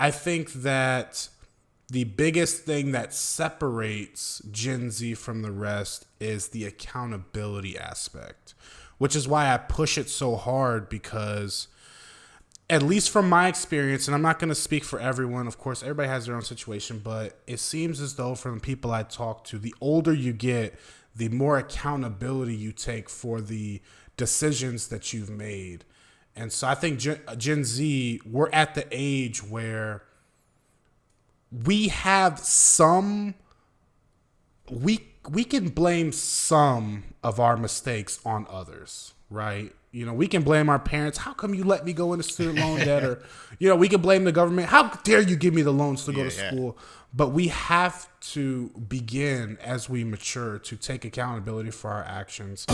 I think that the biggest thing that separates Gen Z from the rest is the accountability aspect, which is why I push it so hard because, at least from my experience, and I'm not going to speak for everyone, of course, everybody has their own situation, but it seems as though from the people I talk to, the older you get, the more accountability you take for the decisions that you've made. And so I think Gen Z, we're at the age where we have we can blame some of our mistakes on others, right? We can blame our parents. How come you let me go into student loan debt? Or, we can blame the government. How dare you give me the loans to go to school? But we have to begin, as we mature, to take accountability for our actions.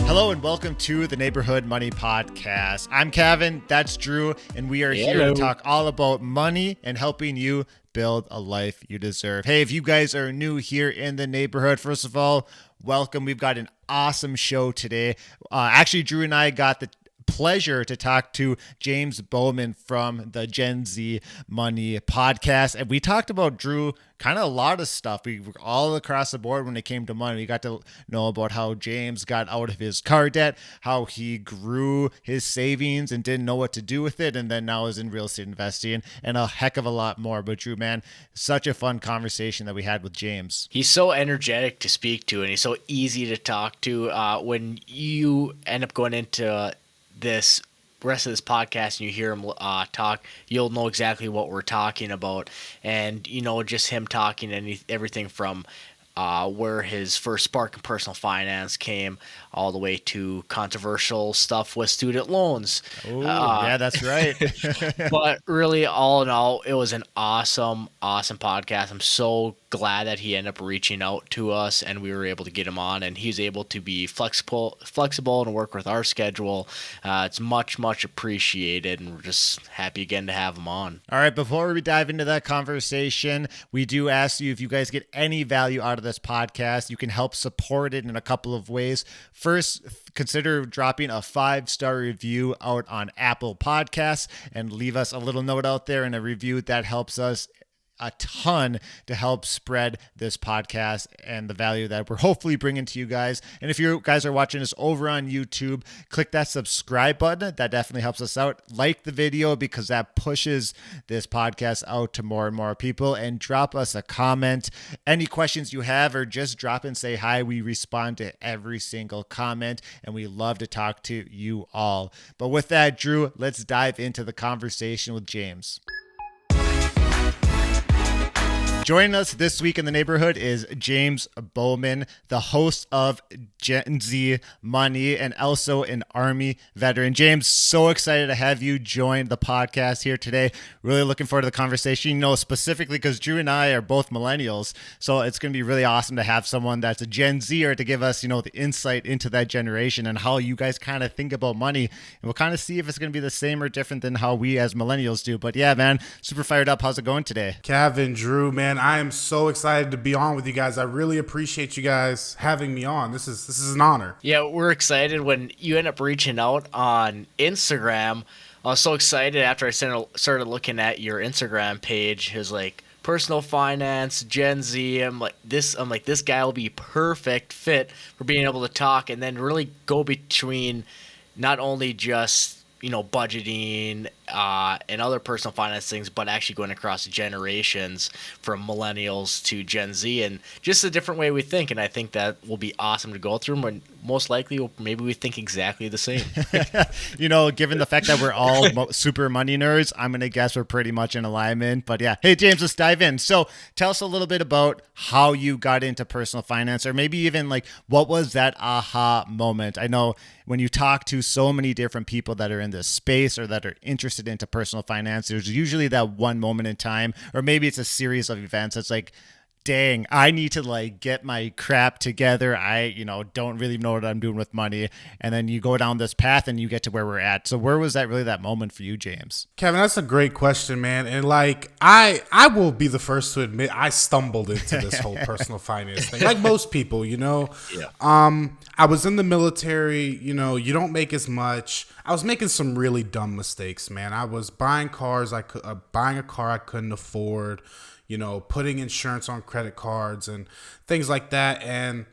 Hello and welcome to the Neighborhood Money Podcast. I'm Cavan, that's Drew, and we are here to talk all about money and helping you build a life you deserve. Hey, if you guys are new here in the neighborhood, first of all, welcome. We've got an awesome show today. Actually, Drew and I got the pleasure to talk to James Bowman from the Gen-z Mon-e podcast. And we talked about, Drew, kind of a lot of stuff. We were all across the board when it came to money. We got to know about how James got out of his car debt, how he grew his savings and didn't know what to do with it, and then now is in real estate investing, and a heck of a lot more. But Drew, man, such a fun conversation that we had with James. He's so energetic to speak to, and he's so easy to talk to. When you end up going into this rest of this podcast and you hear him talk, you'll know exactly what we're talking about. And just him talking and everything from where his first spark in personal finance came all the way to controversial stuff with student loans. Oh, yeah, that's right. But really, all in all, it was an awesome podcast. I'm so glad that he ended up reaching out to us and we were able to get him on, and he's able to be flexible and work with our schedule. It's much appreciated, and we're just happy again to have him on. All right, before we dive into that conversation, we do ask you, if you guys get any value out of this podcast, you can help support it in a couple of ways. First, consider dropping a 5-star review out on Apple Podcasts and leave us a little note out there in a review. That helps us a ton to help spread this podcast and the value that we're hopefully bringing to you guys. And if you guys are watching us over on YouTube, click that subscribe button. That definitely helps us out. Like the video, because that pushes this podcast out to more and more people. And drop us a comment. Any questions you have, or just drop and say hi. We respond to every single comment, and we love to talk to you all. But with that, Drew, let's dive into the conversation with James. Joining us this week in the neighborhood is James Bowman, the host of Gen-z Mon-e and also an Army veteran. James, so excited to have you join the podcast here today. Really looking forward to the conversation, specifically because Drew and I are both millennials. So it's going to be really awesome to have someone that's a Gen Zer to give us, the insight into that generation and how you guys kind of think about money. And we'll kind of see if it's going to be the same or different than how we as millennials do. But yeah, man, super fired up. How's it going today? Cavan, Drew, man, I am so excited to be on with you guys. I really appreciate you guys having me on. This is an honor. Yeah, we're excited when you end up reaching out on Instagram. I was so excited after I started looking at your Instagram page. It was like personal finance, Gen Z. I'm like, this guy will be perfect fit for being able to talk and then really go between not only just budgeting and other personal finance things, but actually going across generations from millennials to Gen Z, and just a different way we think. And I think that will be awesome to go through. And most likely, maybe we think exactly the same. Given the fact that we're all super money nerds, I'm going to guess we're pretty much in alignment. But yeah, hey, James, let's dive in. So tell us a little bit about how you got into personal finance, or maybe even what was that aha moment? I know when you talk to so many different people that are in this space or that are interested into personal finance, there's usually that one moment in time, or maybe it's a series of events that's like, dang, I need to like get my crap together. I, don't really know what I'm doing with money. And then you go down this path and you get to where we're at. So where was that moment for you, James? Cavan, that's a great question, man. And like I will be the first to admit I stumbled into this whole personal finance thing. Like most people, Yeah. I was in the military, you don't make as much. I was making some really dumb mistakes, man. I was buying cars buying a car I couldn't afford, putting insurance on credit cards and things like that. And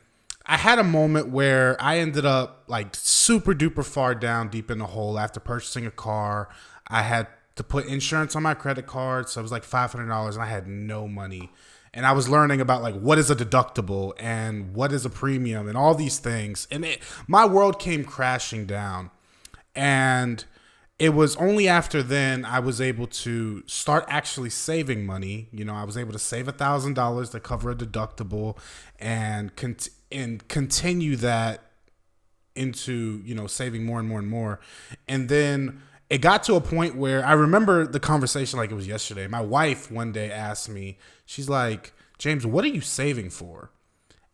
I had a moment where I ended up like super duper far down deep in the hole after purchasing a car. I had to put insurance on my credit card, so it was like $500 and I had no money. And I was learning about like what is a deductible and what is a premium and all these things. And my world came crashing down. And it was only after then I was able to start actually saving money. I was able to save $1,000 to cover a deductible and continue that into, saving more and more and more. And then it got to a point where I remember the conversation like it was yesterday. My wife one day asked me, she's like, James, what are you saving for?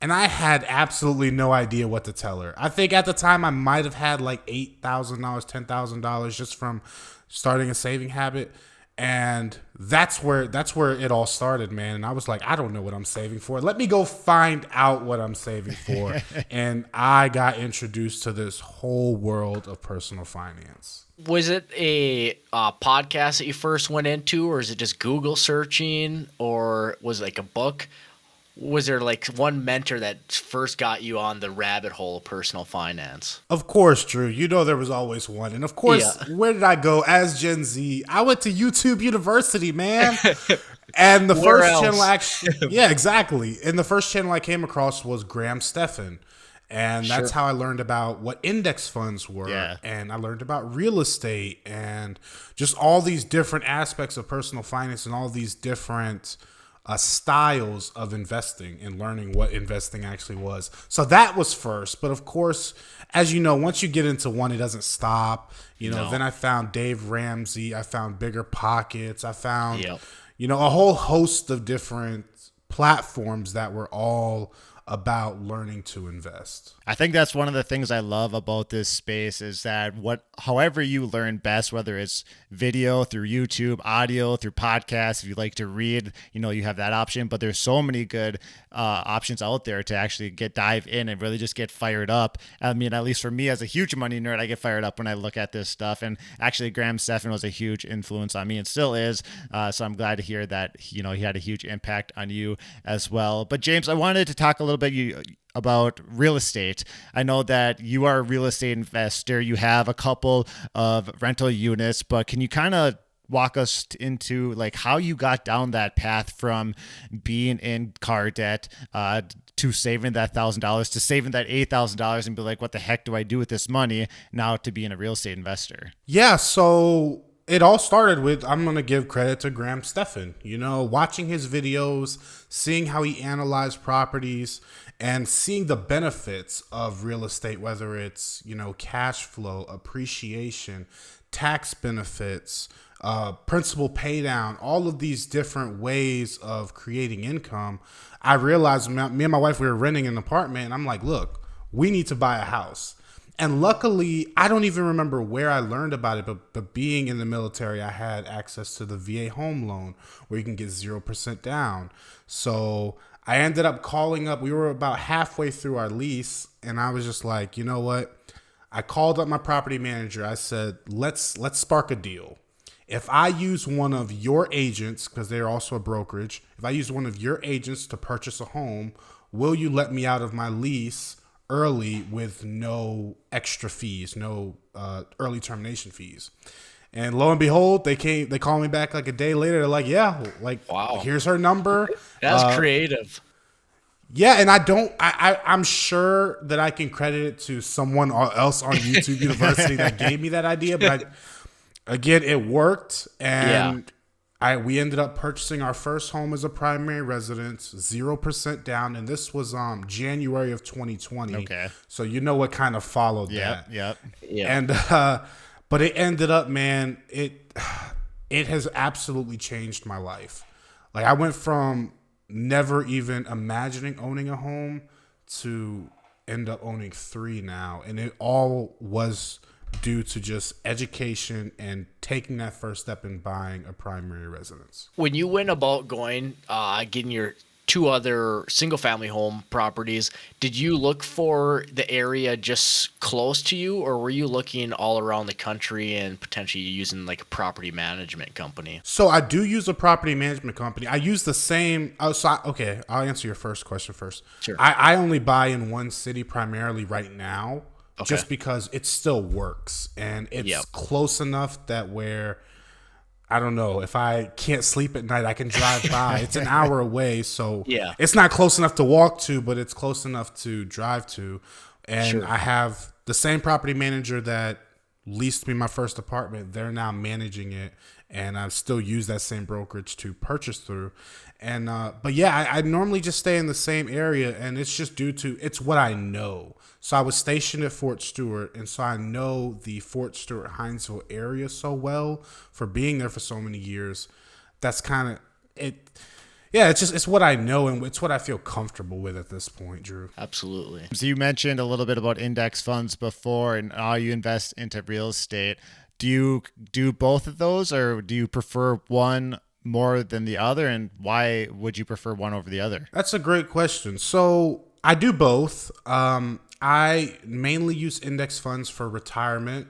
And I had absolutely no idea what to tell her. I think at the time I might have had like $8,000, $10,000 just from starting a saving habit. And that's where it all started, man. And I was like, I don't know what I'm saving for. Let me go find out what I'm saving for. And I got introduced to this whole world of personal finance. Was it a podcast that you first went into, or is it just Google searching, or was it like a book? Was there like one mentor that first got you on the rabbit hole of personal finance? Of course, Drew. There was always one. And of course, Where did I go as Gen Z? I went to YouTube University, man. And the first channel yeah, exactly. And the first channel I came across was Graham Stephan. And that's how I learned about what index funds were. Yeah. And I learned about real estate and just all these different aspects of personal finance and all these different styles of investing and learning what investing actually was. So that was first. But of course, as you know, once you get into one, it doesn't stop. Then I found Dave Ramsey. I found Bigger Pockets. I found, a whole host of different platforms that were all about learning to invest. I think that's one of the things I love about this space is that however you learn best, whether it's video through YouTube, audio through podcasts, if you like to read, you have that option, but there's so many good options out there to actually dive in and really just get fired up. I mean, at least for me as a huge money nerd, I get fired up when I look at this stuff. And actually Graham Stephan was a huge influence on me and still is. So I'm glad to hear that, he had a huge impact on you as well. But James, I wanted to talk a little bit about real estate. I know that you are a real estate investor. You have a couple of rental units, but can you kind of walk us into like how you got down that path from being in car debt to saving that $1,000 to saving that $8,000 and be like, what the heck do I do with this money now to being a real estate investor? Yeah, so it all started with, I'm going to give credit to Graham Stephan, watching his videos, seeing how he analyzed properties and seeing the benefits of real estate, whether it's, cash flow, appreciation, tax benefits, principal pay down, all of these different ways of creating income. I realized me and my wife, we were renting an apartment and I'm like, look, we need to buy a house. And luckily, I don't even remember where I learned about it, but being in the military, I had access to the VA home loan where you can get 0% down. So I ended up calling up. We were about halfway through our lease, and I was just like, you know what? I called up my property manager. I said, let's spark a deal. If I use one of your agents, because they're also a brokerage, if I use one of your agents to purchase a home, will you let me out of my lease early with no extra fees, no early termination fees? And lo and behold, they called me back like a day later. They're like, yeah, like, wow, here's her number. That's creative. Yeah, and I'm sure that I can credit it to someone else on YouTube University that gave me that idea. But again, it worked. And we ended up purchasing our first home as a primary residence, 0% down. And this was January of 2020. Okay. So you know what kind of followed that. Yeah. And but it ended up, man, it has absolutely changed my life. Like I went from never even imagining owning a home to end up owning 3 now. And it all was due to just education and taking that first step in buying a primary residence. When you went about getting your 2 other single family home properties, did you look for the area just close to you, or were you looking all around the country and potentially using like a property management company? So I do use a property management company. I use the same. Okay, I'll answer your first question first. Sure. I only buy in one city primarily right now, Okay. just because it still works and it's Yep. close enough that where I don't know, if I can't sleep at night, I can drive by. It's an hour away, so Yeah. it's not close enough to walk to, but it's close enough to drive to. And Sure. I have the same property manager that leased me my first apartment. They're now managing it, and I still use that same brokerage to purchase through. And but yeah, I normally just stay in the same area, and it's just due to it's what I know. So I was stationed at Fort Stewart, and so I know the Fort Stewart Hinesville area so well for being there for so many years. That's kind of it. Yeah, it's what I know, and it's what I feel comfortable with at this point, Drew. Absolutely. So you mentioned a little bit about index funds before and how you invest into real estate. Do you do both of those, or do you prefer one more than the other? And why would you prefer one over the other? That's a great question. So I do both. I mainly use index funds for retirement,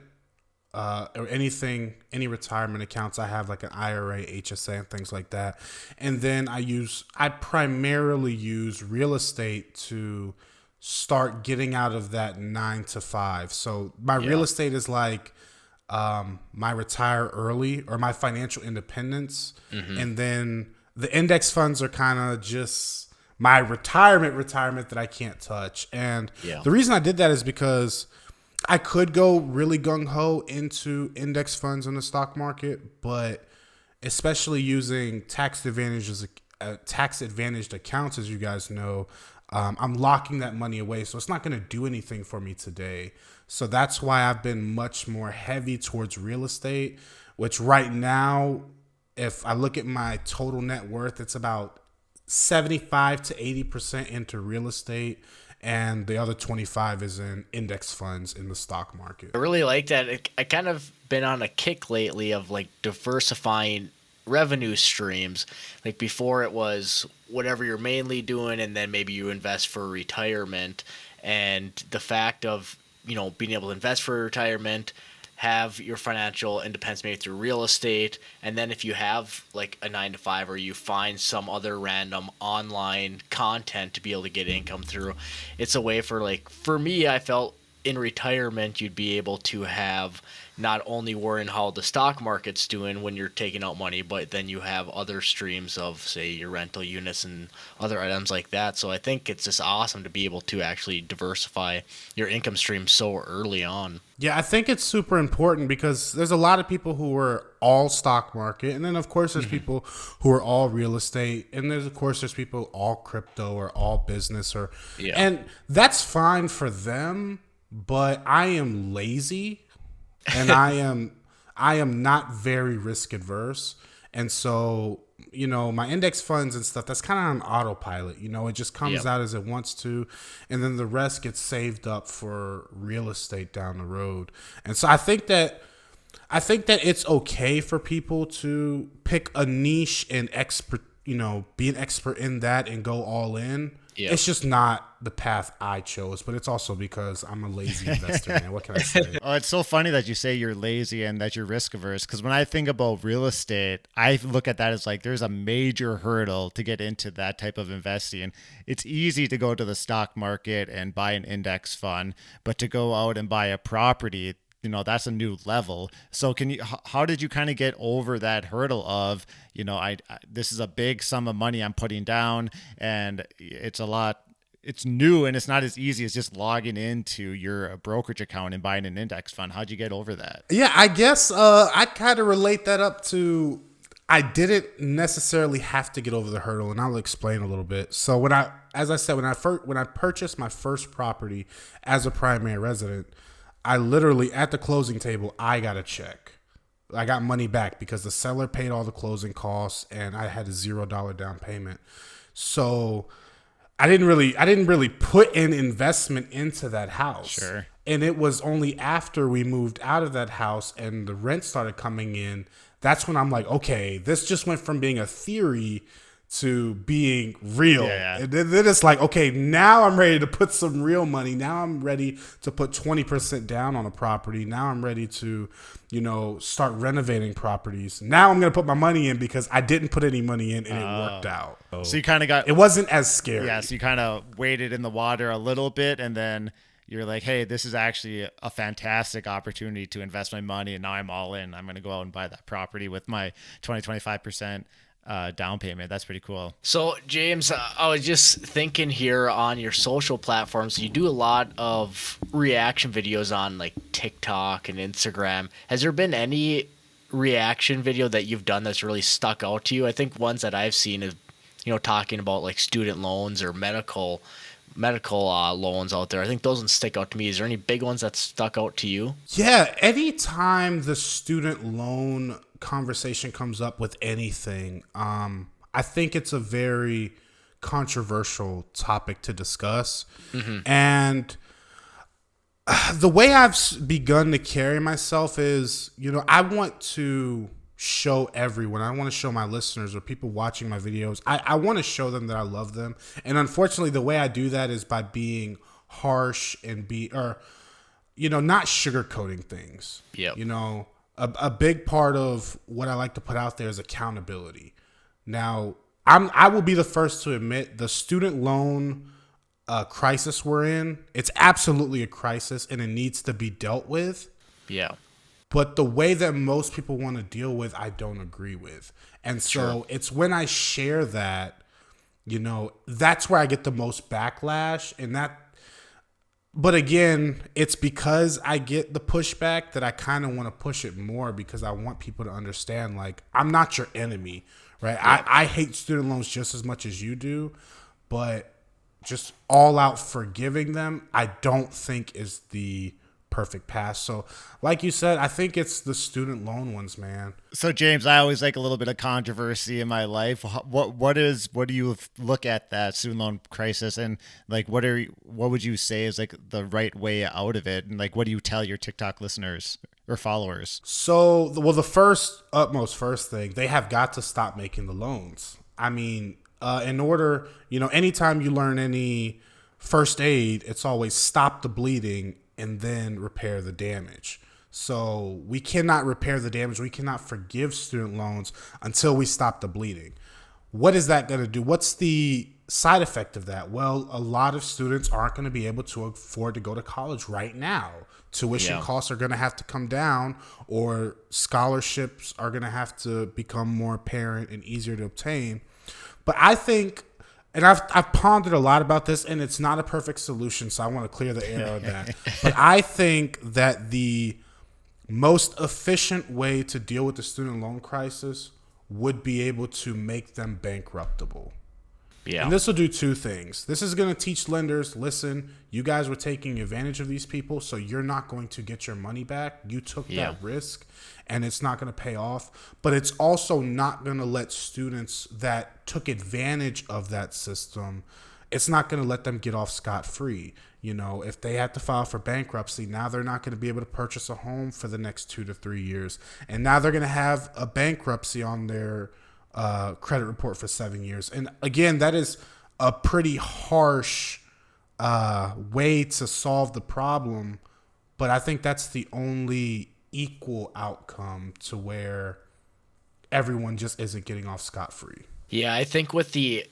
or any retirement accounts. I have like an IRA, HSA, and things like that. And then I primarily use real estate to start getting out of that 9 to 5. So my real estate is like my retire early or my financial independence. And then the index funds are kind of just my retirement that I can't touch. And the reason I did that is because I could go really gung-ho into index funds in the stock market, but especially using tax advantaged accounts, as you guys know, I'm locking that money away. So it's not going to do anything for me today. So that's why I've been much more heavy towards real estate, which right now, if I look at my total net worth, it's about 75 to 80% into real estate, and the other 25 is in index funds in the stock market. I really like that. I kind of been on a kick lately of like diversifying revenue streams. Like before it was whatever you're mainly doing, and then maybe you invest for retirement. And the fact of, being able to invest for retirement, have your financial independence maybe through real estate, and then if you have like a 9 to 5 or you find some other random online content to be able to get income through, it's a way for me, I felt in retirement you'd be able to have not only worrying how the stock market's doing when you're taking out money, but then you have other streams of, say, your rental units and other items like that. So I think it's just awesome to be able to actually diversify your income stream so early on. Yeah, I think it's super important because there's a lot of people who are all stock market, and then of course there's people who are all real estate, and there's people all crypto or all business, and that's fine for them. But I am lazy, and I am not very risk adverse, and so my index funds and stuff, that's kind of on autopilot. It just comes out as it wants to, and then the rest gets saved up for real estate down the road. And so I think that it's okay for people to pick a niche and be an expert in that and go all in. It's just not the path I chose, but it's also because I'm a lazy investor, man. What can I say? Oh, it's so funny that you say you're lazy and that you're risk averse, because when I think about real estate, I look at that as like there's a major hurdle to get into that type of investing. It's easy to go to the stock market and buy an index fund, but to go out and buy a property, that's a new level. So how did you kind of get over that hurdle of, this is a big sum of money I'm putting down, and it's new, and it's not as easy as just logging into your brokerage account and buying an index fund. How'd you get over that? Yeah, I guess I kind of relate that up to, I didn't necessarily have to get over the hurdle, and I'll explain a little bit. So when I purchased my first property as a primary resident, I literally, at the closing table, I got a check. I got money back because the seller paid all the closing costs and I had a $0 down payment. So I didn't really put an investment into that house. Sure. And it was only after we moved out of that house and the rent started coming in, that's when I'm like, okay, this just went from being a theory to being real. Yeah. And then it's like, okay, now I'm ready to put some real money. Now I'm ready to put 20% down on a property. Now I'm ready to, start renovating properties. Now I'm going to put my money in because I didn't put any money in and it worked out. So you kind of got It wasn't as scary. Yeah, so you kind of waded in the water a little bit, and then you're like, hey, this is actually a fantastic opportunity to invest my money, and now I'm all in. I'm going to go out and buy that property with my 25% down payment. That's pretty cool. So, James, I was just thinking here on your social platforms, you do a lot of reaction videos on like TikTok and Instagram. Has there been any reaction video that you've done that's really stuck out to you? I think ones that I've seen is, talking about like student loans or medical loans out there. I think those ones stick out to me. Is there any big ones that stuck out to you? Yeah, anytime the student loan conversation comes up with anything, I think it's a very controversial topic to discuss. And the way I've begun to carry myself is, I want to show everyone, I want to show my listeners or people watching my videos, I want to show them that I love them. And unfortunately, the way I do that is by being harsh and not sugarcoating things. Yep. A big part of what I like to put out there is accountability. Now, I will be the first to admit the student loan crisis we're in, it's absolutely a crisis and it needs to be dealt with. Yeah. But the way that most people want to deal with, I don't agree with. And so it's when I share that, that's where I get the most backlash. But again, it's because I get the pushback that I kind of want to push it more because I want people to understand, like, I'm not your enemy, right? Yeah. I hate student loans just as much as you do, but just all out forgiving them, I don't think is the perfect path. So like you said, I think it's the student loan ones, man. So James, I always like a little bit of controversy in my life. What do you look at that student loan crisis and like what would you say is like the right way out of it, and like what do you tell your TikTok listeners or followers? So the utmost first thing, they have got to stop making the loans. I mean, in order, anytime you learn any first aid, it's always stop the bleeding and then repair the damage. So we cannot repair the damage. We cannot forgive student loans until we stop the bleeding. What is that going to do? What's the side effect of that? Well, a lot of students aren't going to be able to afford to go to college right now. Tuition costs are going to have to come down, or scholarships are going to have to become more apparent and easier to obtain. But I think, and I've pondered a lot about this, and it's not a perfect solution, so I want to clear the air on that. But I think that the most efficient way to deal with the student loan crisis would be able to make them bankruptable. Yeah. And this will do two things. This is going to teach lenders, listen, you guys were taking advantage of these people, so you're not going to get your money back. You took that risk, and it's not going to pay off. But it's also not going to let students that took advantage of that system, it's not going to let them get off scot-free. If they have to file for bankruptcy, now they're not going to be able to purchase a home for the next 2 to 3 years. And now they're going to have a bankruptcy on their credit report for 7 years. And again, that is a pretty harsh way to solve the problem. But I think that's the only equal outcome to where everyone just isn't getting off scot-free. Yeah, I think with the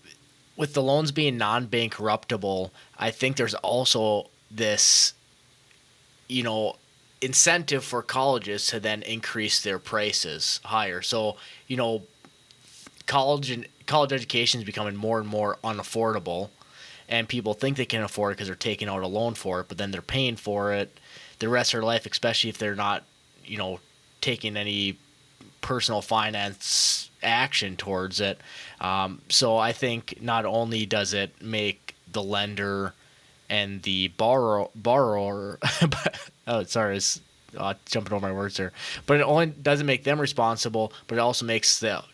loans being non-bankruptable, I think there's also this, incentive for colleges to then increase their prices higher. So, college education is becoming more and more unaffordable, and people think they can afford it because they're taking out a loan for it, but then they're paying for it the rest of their life, especially if they're not, taking any personal finance action towards it. So I think not only does it make the lender and the borrower jumping over my words here, but it only doesn't make them responsible, but it also makes the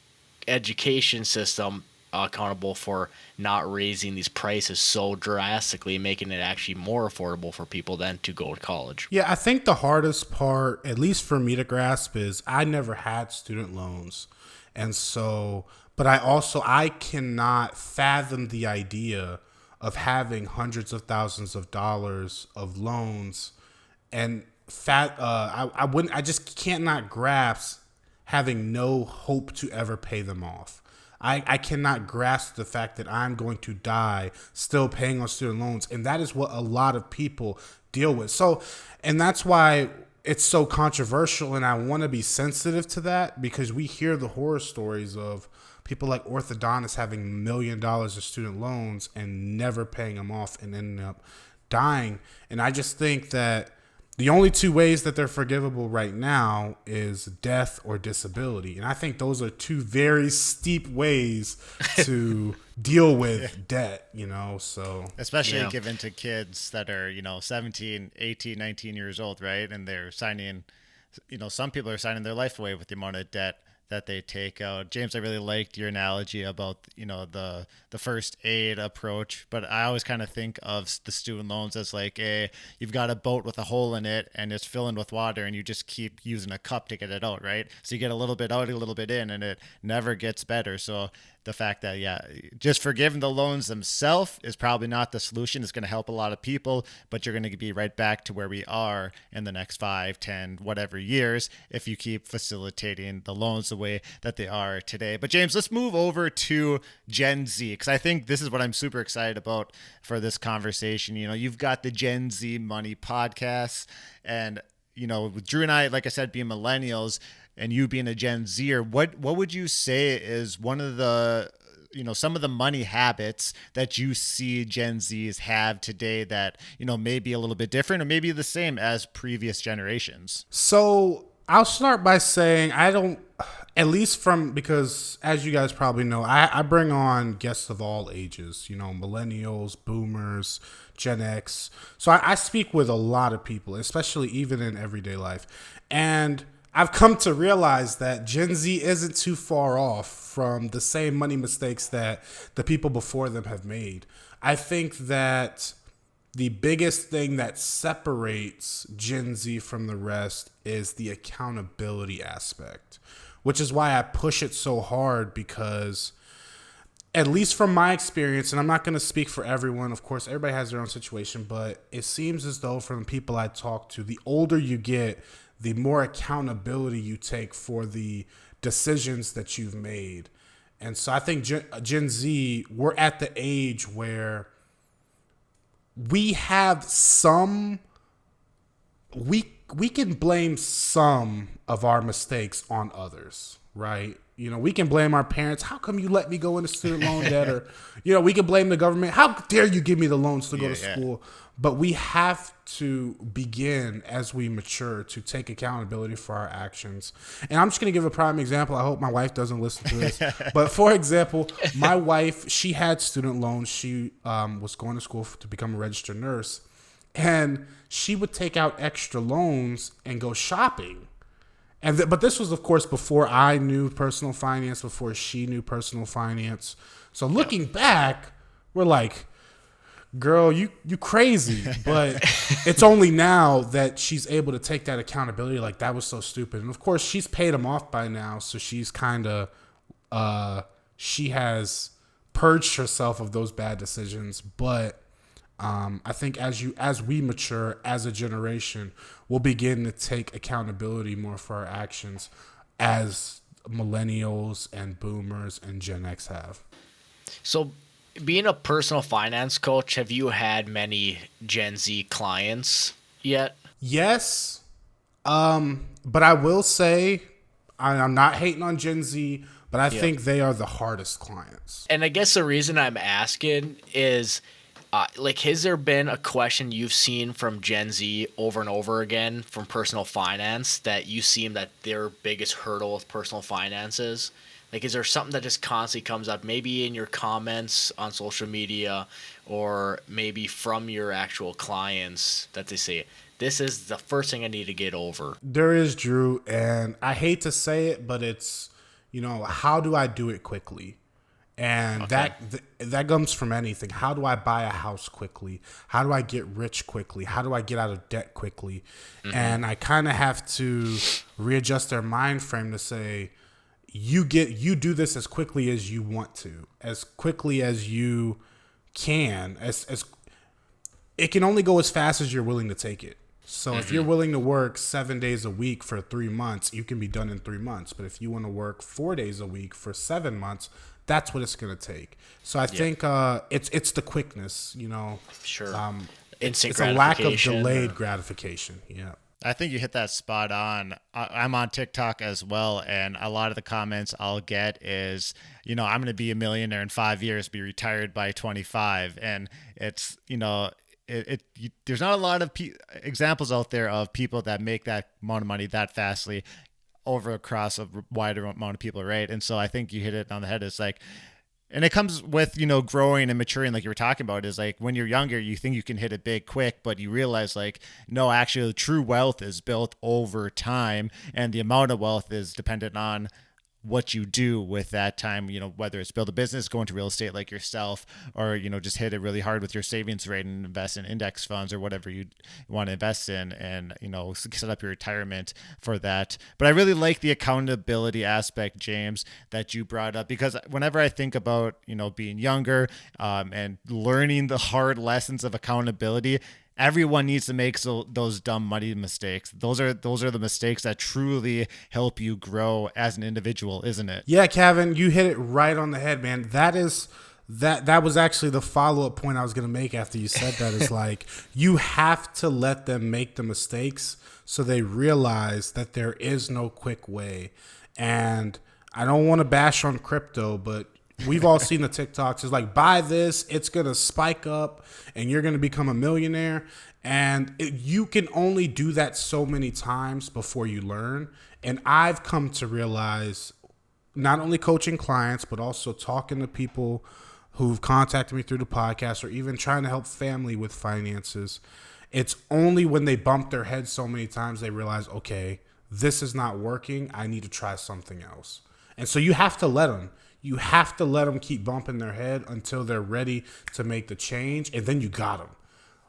education system accountable for not raising these prices so drastically, making it actually more affordable for people then to go to college. Yeah, I think the hardest part, at least for me to grasp, is I never had student loans. And so, but I cannot fathom the idea of having hundreds of thousands of dollars of loans and I just cannot grasp having no hope to ever pay them off. I cannot grasp the fact that I'm going to die still paying on student loans. And that is what a lot of people deal with. So, and that's why it's so controversial. And I want to be sensitive to that because we hear the horror stories of people like orthodontists having $1 million of student loans and never paying them off and ending up dying. And I just think that the only two ways that they're forgivable right now is death or disability. And I think those are two very steep ways to deal with debt, so. Especially given to kids that are, 17, 18, 19 years old, right? And they're signing, some people are signing their life away with the amount of debt that they take out. James, I really liked your analogy about, the first aid approach, but I always kind of think of the student loans as like you've got a boat with a hole in it and it's filling with water and you just keep using a cup to get it out, right? So you get a little bit out, a little bit in, and it never gets better. So the fact that, just forgiving the loans themselves is probably not the solution. It's going to help a lot of people, but you're going to be right back to where we are in the next 5, 10, whatever years if you keep facilitating the loans the way that they are today. But James, let's move over to Gen Z, because I think this is what I'm super excited about for this conversation. You've got the Gen-z Mon-e podcast, and, with Drew and I, like I said, being millennials, and you being a Gen Zer, what would you say is one of the, some of the money habits that you see Gen Zs have today that, may be a little bit different or maybe the same as previous generations? So I'll start by saying because as you guys probably know, I bring on guests of all ages, millennials, boomers, Gen X. So I speak with a lot of people, especially even in everyday life. And I've come to realize that Gen Z isn't too far off from the same money mistakes that the people before them have made. I think that the biggest thing that separates Gen Z from the rest is the accountability aspect, which is why I push it so hard because, at least from my experience, and I'm not going to speak for everyone, of course, everybody has their own situation, but it seems as though from the people I talk to, the older you get, the more accountability you take for the decisions that you've made. And so I think Gen Z, we're at the age where we have we can blame some of our mistakes on others, right? We can blame our parents. How come you let me go into student loan debt? Or, we can blame the government. How dare you give me the loans to go to school? But we have to begin as we mature to take accountability for our actions. And I'm just going to give a prime example. I hope my wife doesn't listen to this. But for example, my wife, she had student loans. She was going to school to become a registered nurse. And she would take out extra loans and go shopping. But this was, of course, before I knew personal finance, before she knew personal finance. So looking back, we're like, girl, you crazy. But it's only now that she's able to take that accountability. Like, that was so stupid. And of course, she's paid them off by now. So she's kind of, she has purged herself of those bad decisions. But I think as we mature as a generation, we'll begin to take accountability more for our actions as millennials and boomers and Gen X have. So, being a personal finance coach, have you had many Gen Z clients yet? Yes. But I will say, I'm not hating on Gen Z, but I think they are the hardest clients. And I guess the reason I'm asking is, has there been a question you've seen from Gen Z over and over again from personal finance that you seem that their biggest hurdle with personal finance is? Like, is there something that just constantly comes up, maybe in your comments on social media or maybe from your actual clients that they say, this is the first thing I need to get over? There is, Drew, and I hate to say it, but it's, how do I do it quickly? And Okay. that comes from anything. How do I buy a house quickly? How do I get rich quickly? How do I get out of debt quickly? And I kind of have to readjust their mind frame to say, you do this as quickly as you want to, as quickly as you can, as it can only go as fast as you're willing to take it. So if you're willing to work 7 days a week for 3 months, you can be done in 3 months. But if you want to work 4 days a week for 7 months, that's what it's going to take. So I think it's the quickness, Sure. It's Instant a lack of gratification delayed gratification. Yeah. I think you hit that spot on. I'm on TikTok as well, and a lot of the comments I'll get is, I'm going to be a millionaire in 5 years, be retired by 25, and it's, there's not a lot of examples out there of people that make that amount of money that fastly over across a wider amount of people, right? And so I think you hit it on the head. It's like, and it comes with, growing and maturing, like you were talking about, is like when you're younger, you think you can hit it big quick, but you realize like, no, actually true wealth is built over time, and the amount of wealth is dependent on what you do with that time, whether it's build a business, go into real estate like yourself, or, just hit it really hard with your savings rate and invest in index funds or whatever you want to invest in, and, set up your retirement for that. But I really like the accountability aspect, James, that you brought up, because whenever I think about, being younger and learning the hard lessons of accountability, everyone needs to make those dumb money mistakes. Those are the mistakes that truly help you grow as an individual, isn't it? Yeah, Cavan, you hit it right on the head, man. That was actually the follow-up point I was going to make after you said that. Is like, you have to let them make the mistakes so they realize that there is no quick way. And I don't want to bash on crypto, but we've all seen the TikToks. It's like, buy this, it's going to spike up, and you're going to become a millionaire. And you can only do that so many times before you learn. And I've come to realize, not only coaching clients, but also talking to people who've contacted me through the podcast, or even trying to help family with finances, it's only when they bump their head so many times they realize, okay, this is not working. I need to try something else. And so you have to let them. You have to let them keep bumping their head until they're ready to make the change, and then you got them.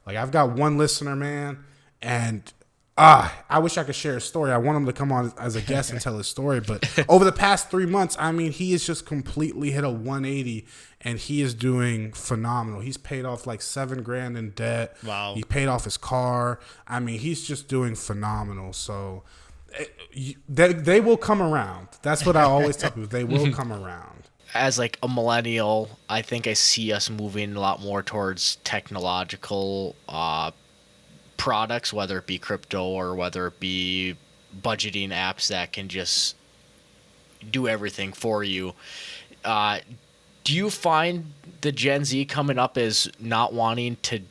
Like, I've got one listener, man, and I wish I could share a story. I want him to come on as a guest and tell his story, but over the past 3 months, I mean, he has just completely hit a 180, and he is doing phenomenal. He's paid off like $7,000 in debt. Wow. He paid off his car. I mean, he's just doing phenomenal. So they will come around. That's what I always tell people. They will come around. As like a millennial, I think I see us moving a lot more towards technological products, whether it be crypto or whether it be budgeting apps that can just do everything for you. Do you find the Gen Z coming up as not wanting to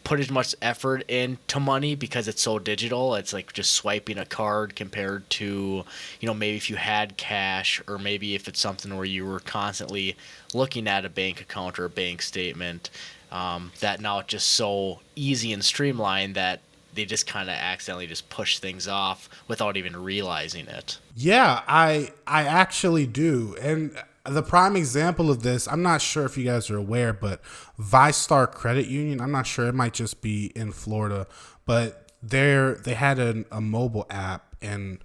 put as much effort into money because it's so digital? It's like just swiping a card compared to, maybe if you had cash, or maybe if it's something where you were constantly looking at a bank account or a bank statement, that now it's just so easy and streamlined that they just kind of accidentally just push things off without even realizing it. Yeah, I actually do. And the prime example of this, I'm not sure if you guys are aware, but ViStar Credit Union, I'm not sure, it might just be in Florida, but they had a mobile app, and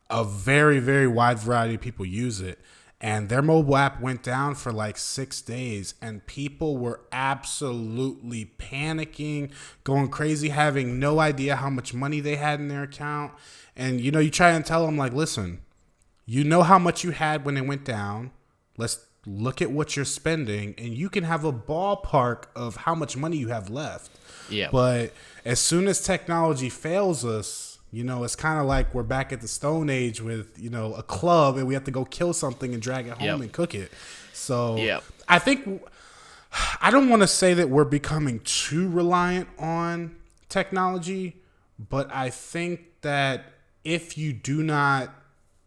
a very, very wide variety of people use it. And their mobile app went down for like 6 days, and people were absolutely panicking, going crazy, having no idea how much money they had in their account. And, you try and tell them, like, listen, you know how much you had when it went down. Let's look at what you're spending, and you can have a ballpark of how much money you have left. Yeah. But as soon as technology fails us, it's kind of like we're back at the Stone Age with, a club, and we have to go kill something and drag it home and cook it. So I think, I don't want to say that we're becoming too reliant on technology, but I think that if you do not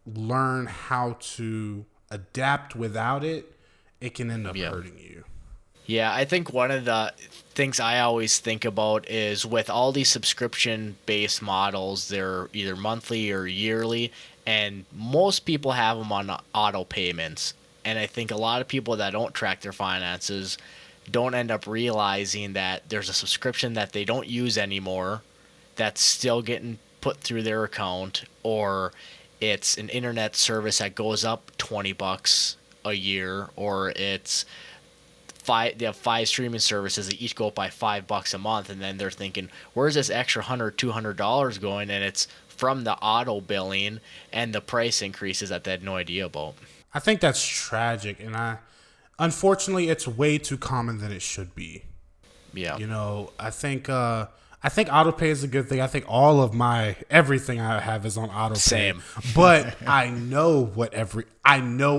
learn how to adapt without it, it can end up hurting you. Yeah, I think one of the things I always think about is with all these subscription-based models, they're either monthly or yearly, and most people have them on auto payments. And I think a lot of people that don't track their finances don't end up realizing that there's a subscription that they don't use anymore that's still getting put through their account, or it's an internet service that goes up $20 a year, or it's they have 5 streaming services that each go up by $5 a month, and then they're thinking, where's this extra $100-$200 going? And it's from the auto billing and the price increases that they had no idea about. I think that's tragic, and unfortunately, it's way too common than it should be. Yeah. You know, I think auto pay is a good thing. I think all of everything I have is on auto pay. Same. But I know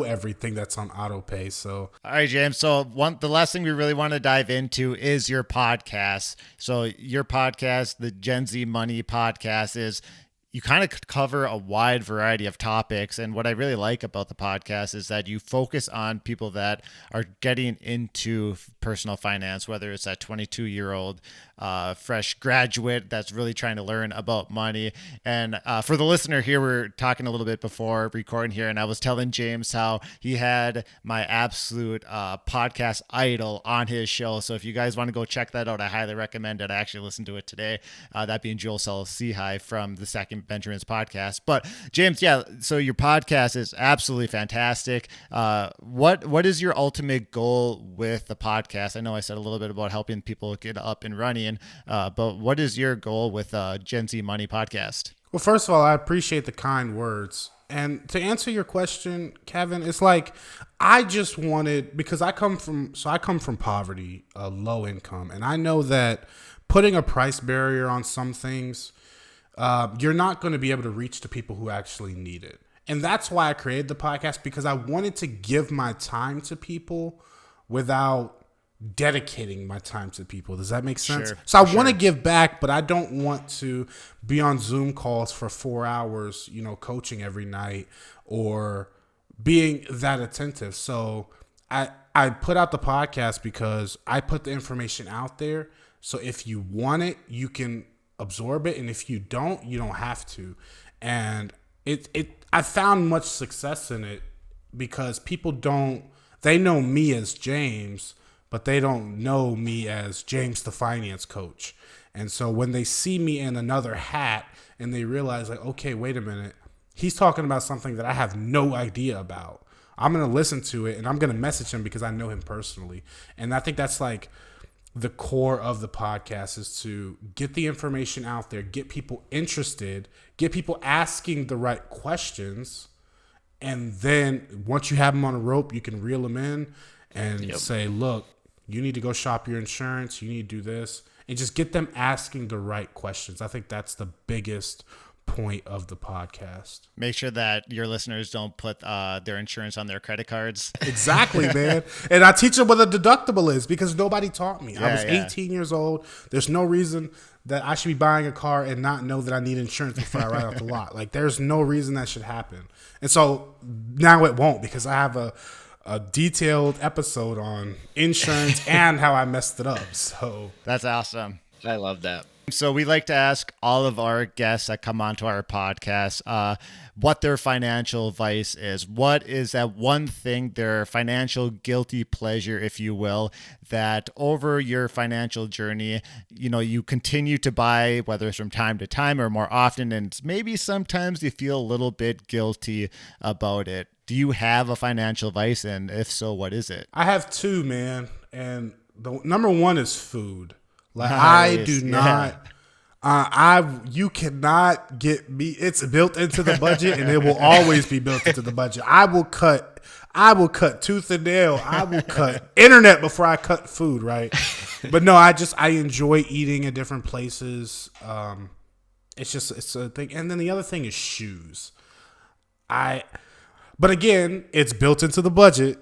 everything that's on auto pay. So all right, James. So the last thing we really want to dive into is your podcast. So your podcast, the Gen-z Mon-e podcast, is you kind of cover a wide variety of topics. And what I really like about the podcast is that you focus on people that are getting into personal finance, whether it's that 22-year-old fresh graduate that's really trying to learn about money. And for the listener here, we're talking a little bit before recording here, and I was telling James how he had my absolute podcast idol on his show. So if you guys want to go check that out, I highly recommend it. I actually listened to it today, that being Joel Sehi from the Second Benjamin's podcast. But James, yeah, so your podcast is absolutely fantastic. What is your ultimate goal with the podcast? I know I said a little bit about helping people get up and running, but what is your goal with Gen-z Mon-e podcast? Well, first of all, I appreciate the kind words. And to answer your question, Cavan, it's like I just wanted, because I come from poverty, low income, and I know that putting a price barrier on some things, you're not going to be able to reach the people who actually need it. And that's why I created the podcast, because I wanted to give my time to people without dedicating my time to people. Does that make sense? Sure, so I want to give back, but I don't want to be on Zoom calls for 4 hours, coaching every night or being that attentive. So I put out the podcast because I put the information out there. So if you want it, you can absorb it. And if you don't have to. And I found much success in it because they know me as James, but they don't know me as James, the finance coach. And so when they see me in another hat and they realize, like, okay, wait a minute, he's talking about something that I have no idea about, I'm going to listen to it and I'm going to message him because I know him personally. And I think that's like the core of the podcast, is to get the information out there, get people interested, get people asking the right questions. And then once you have them on a rope, you can reel them in and say, look, you need to go shop your insurance. You need to do this, and just get them asking the right questions. I think that's the biggest point of the podcast. Make sure that your listeners don't put their insurance on their credit cards. Exactly, man. And I teach them what a deductible is because nobody taught me. I was 18 years old. There's no reason that I should be buying a car and not know that I need insurance before I ride off the lot. Like, there's no reason that should happen. And so now it won't, because I have a detailed episode on insurance and how I messed it up. So that's awesome. I love that. So we like to ask all of our guests that come onto our podcast what their financial vice is. What is that one thing, their financial guilty pleasure, if you will, that over your financial journey, you continue to buy, whether it's from time to time or more often, and maybe sometimes you feel a little bit guilty about it. Do you have a financial vice? And if so, what is it? I have two, man. And the number one is food. Like, nice. I do not, you cannot get me. It's built into the budget, and it will always be built into the budget. I will cut tooth and nail. I will cut internet before I cut food. Right. But no, I enjoy eating at different places. It's a thing. And then the other thing is shoes. But again, it's built into the budget,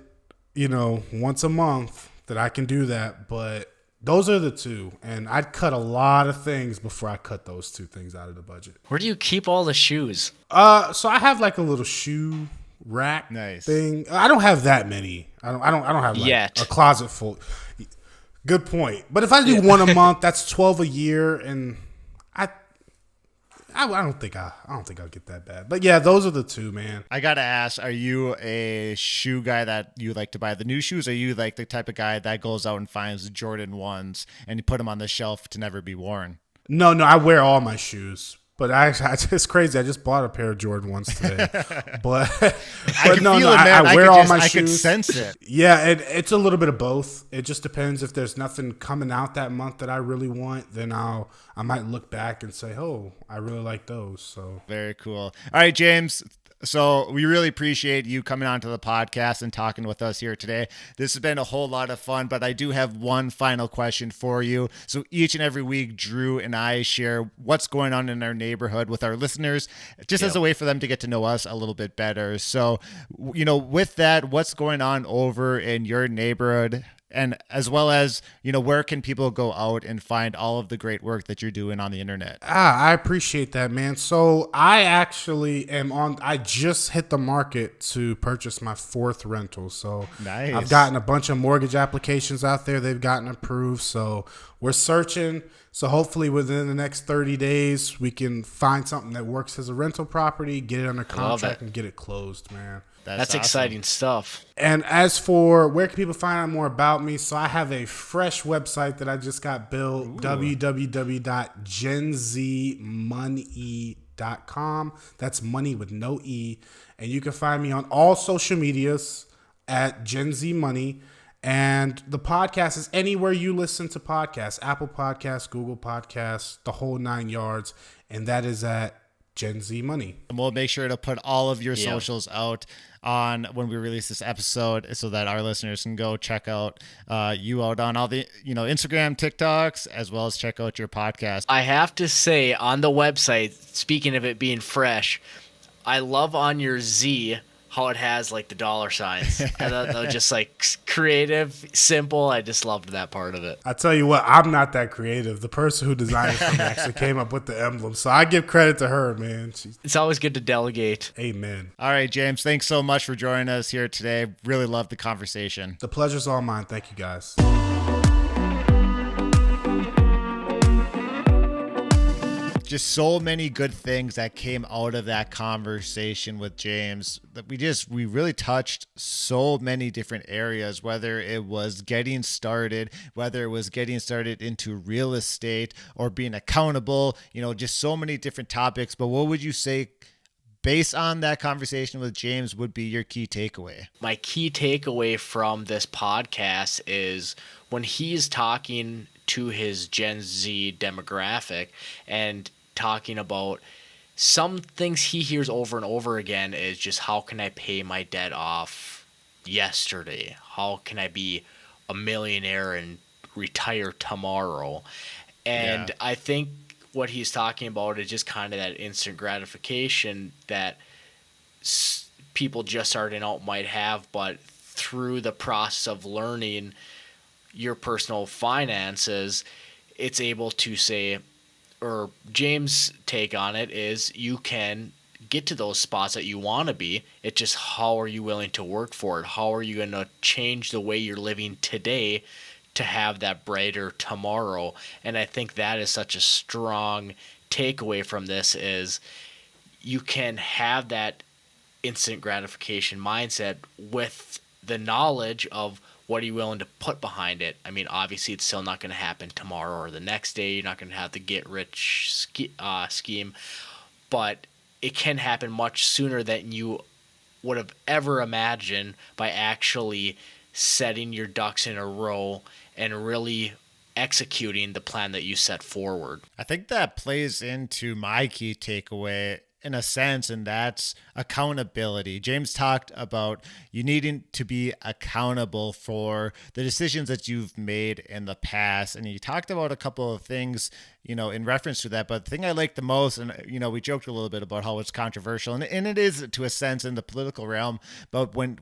once a month that I can do that. But those are the two. And I'd cut a lot of things before I cut those two things out of the budget. Where do you keep all the shoes? So I have like a little shoe rack thing. I don't have that many. I don't have like Yet. A closet full. Good point. But if I do one a month, that's 12 a year. And I don't think I'll get that bad. But yeah, those are the two, man. I gotta ask, are you a shoe guy that you like to buy the new shoes? Or are you like the type of guy that goes out and finds Jordan 1s and you put them on the shelf to never be worn? No, I wear all my shoes. But it's crazy. I just bought a pair of Jordan 1s today. But I wear all my shoes. I could sense it. Yeah, it's a little bit of both. It just depends. If there's nothing coming out that month that I really want, then I might look back and say, oh, I really like those. So very cool. All right, James. So we really appreciate you coming onto the podcast and talking with us here today. This has been a whole lot of fun, but I do have one final question for you. So each and every week, Drew and I share what's going on in our neighborhood with our listeners, just as a way for them to get to know us a little bit better. So, with that, what's going on over in your neighborhood? And as well as, where can people go out and find all of the great work that you're doing on the internet? I appreciate that, man. So I actually I just hit the market to purchase my 4th rental. So nice. I've gotten a bunch of mortgage applications out there. They've gotten approved. So we're searching. So hopefully within the next 30 days, we can find something that works as a rental property, get it under contract, and get it closed, man. That's awesome. Exciting stuff. And as for where can people find out more about me, so I have a fresh website that I just got built, www.genzmonee.com. That's money with no E. And you can find me on all social medias at Gen-z Mon-e. And the podcast is anywhere you listen to podcasts, Apple Podcasts, Google Podcasts, the whole 9 yards. And that is at Gen-z Mon-e. And we'll make sure to put all of your socials out on when we release this episode so that our listeners can go check out you out on all the Instagram, TikToks, as well as check out your podcast. I have to say, on the website, speaking of it being fresh, I love on your Z how it has like the dollar signs. I thought that was just like creative, simple. I just loved that part of it. I tell you what, I'm not that creative. The person who designed it for me actually came up with the emblem. So I give credit to her, man. It's always good to delegate. Amen. All right, James, thanks so much for joining us here today. Really loved the conversation. The pleasure's all mine. Thank you, guys. Just so many good things that came out of that conversation with James that we really touched so many different areas, whether it was getting started, whether it was getting started into real estate or being accountable, just so many different topics. But what would you say, based on that conversation with James, would be your key takeaway? My key takeaway from this podcast is when he's talking to his Gen Z demographic and talking about some things he hears over and over again is just, how can I pay my debt off yesterday? How can I be a millionaire and retire tomorrow? And I think what he's talking about is just kind of that instant gratification that people just starting out might have, but through the process of learning your personal finances, it's able to say, or James' take on it is, you can get to those spots that you want to be. It's just, how are you willing to work for it? How are you going to change the way you're living today to have that brighter tomorrow? And I think that is such a strong takeaway from this, is you can have that instant gratification mindset with the knowledge of what are you willing to put behind it. I mean, obviously, it's still not going to happen tomorrow or the next day. You're not going to have the get-rich scheme, but it can happen much sooner than you would have ever imagined by actually setting your ducks in a row and really executing the plan that you set forward. I think that plays into my key takeaway in a sense, and that's accountability. James talked about you needing to be accountable for the decisions that you've made in the past. And he talked about a couple of things, in reference to that. But the thing I like the most, and, we joked a little bit about how it's controversial, and it is to a sense in the political realm. But when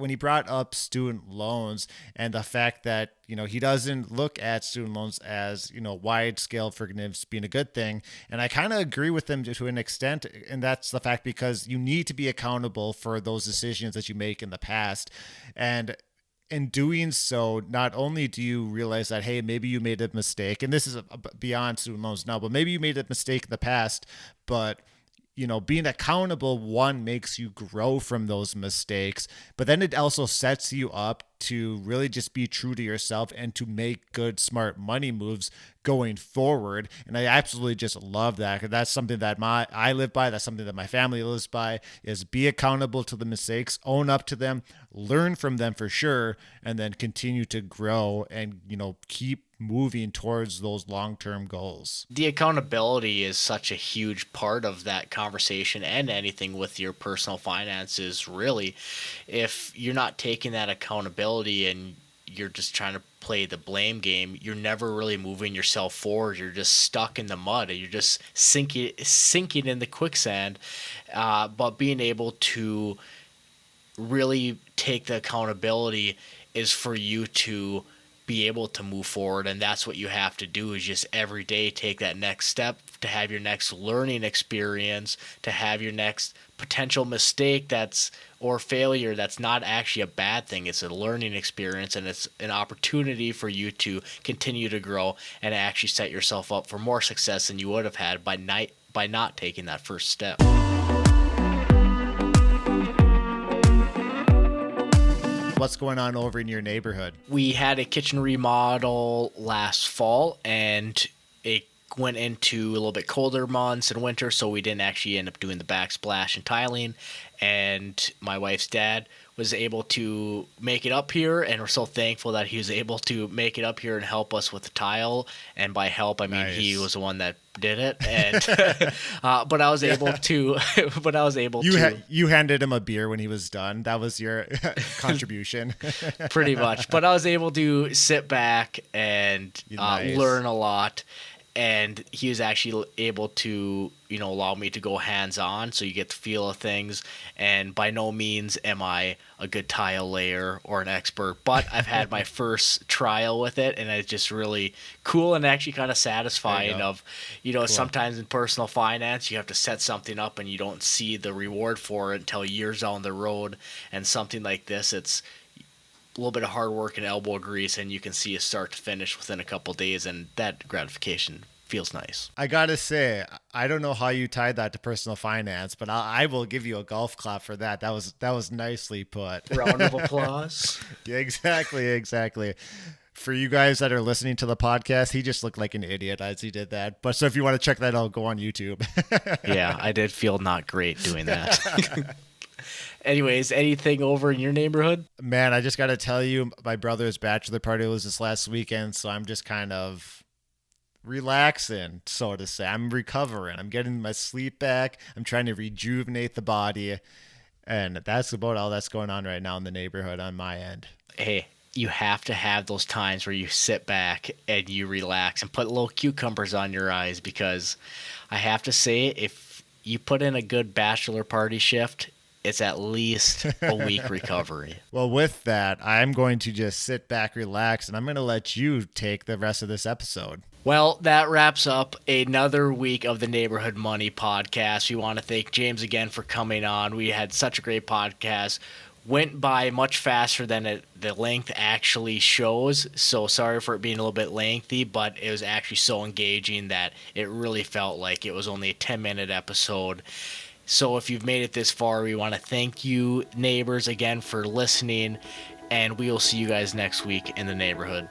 he brought up student loans and the fact that, he doesn't look at student loans as, wide scale forgiveness being a good thing. And I kind of agree with him to an extent. And that's the fact, because you need to be accountable for those decisions that you make in the past. And in doing so, not only do you realize that, hey, maybe you made a mistake, and this is beyond student loans now, but maybe you made a mistake in the past, but being accountable, one, makes you grow from those mistakes, but then it also sets you up to really just be true to yourself and to make good, smart money moves going forward. And I absolutely just love that. 'Cause that's something that I live by. That's something that my family lives by, is be accountable to the mistakes, own up to them, learn from them for sure, and then continue to grow and, keep moving towards those long-term goals. The accountability is such a huge part of that conversation and anything with your personal finances, really. If you're not taking that accountability and you're just trying to play the blame game, you're never really moving yourself forward. You're just stuck in the mud. You're just sinking in the quicksand. But being able to really take the accountability is for you to be able to move forward, and that's what you have to do, is just every day take that next step to have your next learning experience, to have your next potential mistake or failure that's not actually a bad thing. It's a learning experience, and it's an opportunity for you to continue to grow and actually set yourself up for more success than you would have had by not taking that first step. What's going on over in your neighborhood? We had a kitchen remodel last fall, and it went into a little bit colder months in winter, so we didn't actually end up doing the backsplash and tiling. And my wife's dad was able to make it up here, and we're so thankful that he was able to make it up here and help us with the tile. And by help, I mean he was the one that did it. And but I was able to. You handed him a beer when he was done. That was your contribution. Pretty much. But I was able to sit back and learn a lot. And he was actually able to, allow me to go hands-on, so you get the feel of things. And by no means am I a good tile layer or an expert, but I've had my first trial with it, and it's just really cool and actually kind of satisfying. Cool. Sometimes in personal finance, you have to set something up and you don't see the reward for it until years down the road. And something like this, it's a little bit of hard work and elbow grease, and you can see it start to finish within a couple of days, and that gratification feels nice. I gotta say, I don't know how you tied that to personal finance, but I will give you a golf clap for that. That was nicely put. Round of applause. Yeah, exactly. For you guys that are listening to the podcast, he just looked like an idiot as he did that. But so if you want to check that out, go on YouTube. Yeah, I did feel not great doing that. Anyways, anything over in your neighborhood? Man, I just got to tell you, my brother's bachelor party was this last weekend, so I'm just kind of relaxing, so to say. I'm recovering. I'm getting my sleep back. I'm trying to rejuvenate the body. And that's about all that's going on right now in the neighborhood on my end. Hey, you have to have those times where you sit back and you relax and put little cucumbers on your eyes, because I have to say, if you put in a good bachelor party shift, it's at least a week recovery. Well, with that, I'm going to just sit back, relax, and I'm going to let you take the rest of this episode. Well, that wraps up another week of the Neighborhood Money podcast. We want to thank James again for coming on. We had such a great podcast. Went by much faster than the length actually shows. So sorry for it being a little bit lengthy, but it was actually so engaging that it really felt like it was only a 10-minute episode. So if you've made it this far, we want to thank you, neighbors, again for listening, and we will see you guys next week in the neighborhood.